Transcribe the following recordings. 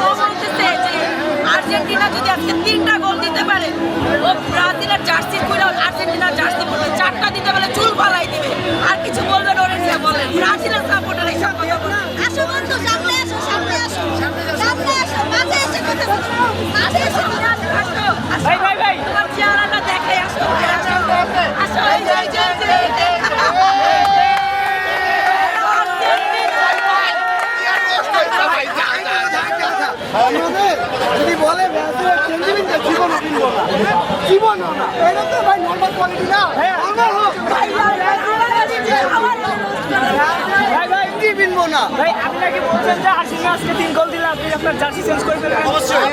ও বলতেছে যে আর্জেন্টিনা যদি আজকে 3টা গোল দিতে পারে ও ব্রাজিলের জার্সি খুলে আর্জেন্টিনার জার্সি পরবে, 4টা দিতে পারলে চুল ফালাই দিবে। আর কিছু বলবেন ওরে নিয়ে বলেন, ব্রাজিলের সাপোর্টার এইসব কথা বলে। আসো বন্ধু, সামনে আসো, সামনে আসো, সামনে আসো, মাঝে এসে কথা বলো, মাঝে এসে কথা বলো। ভাই ভাই ভাই তোমার চেহারাটা দেখে আসো, আসো এই যে যদি বলে জীবন এটা তো ভাই নর্মাল কোয়ালিটি না, কিনবো না ভাই আপনি নাকি বলছেন যে আর্জেন্টিনা আজকে 3 গোল দিলে আপনি আপনার জার্সি চেঞ্জ করে ফেলবেন? অবশ্যই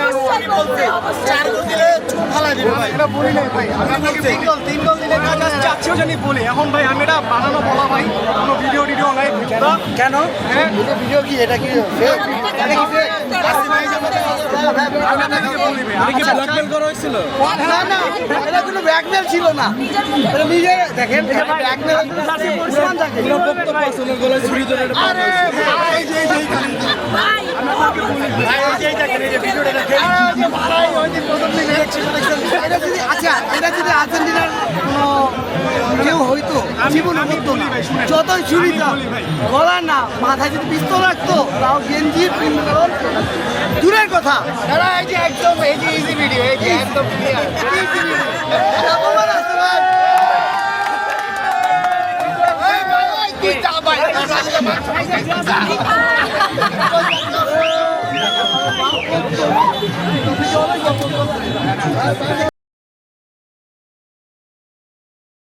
4 গোল দিলে চুপ ফালাই দিবে ভাই, এটা বলি নাই ভাই। আমি আপনাকে 3 গোল দিলে কাজ চাচ্ছেও জানি বলি। এখন ভাই আমি এটা বানানো বলা ভাই, কোনো ভিডিও নাই। কেন ভিডিও কি এটা কি ফেক? এটা কি ফেক? আমি কি ব্ল্যাকমেল করা হয়েছিল? না না, এটা কোনো ব্ল্যাকমেল ছিল না। এটা নিজে দেখেন ব্ল্যাকমেল উসমান থাকে বক্তব্য আসলে গলা ছুরি ধরে আরে ভাই এই যে ভাই ভাই এই যে দেখেন এই যে ভিডিওটা দেখেন ভাই ওই দিন প্রথম দিন দেখছি দেখছেন। এটা যদি আচ্ছা এটা যদি আর্জেন্টিনার কোনো কেউ হইতো জীবনে হতো না, যতই ছুরি দাও গলা না মাথায় যদি পিস্তল রাখতো তাও গেঞ্জি পিস্তল দূরের কথা। এরা এই যে একদম এই যে ইজি ভিডিও, এই যে একদম ক্লিয়ার ইজি ভিডিও অপমান আছে ভাই। এই ভাই তুই যা ভাই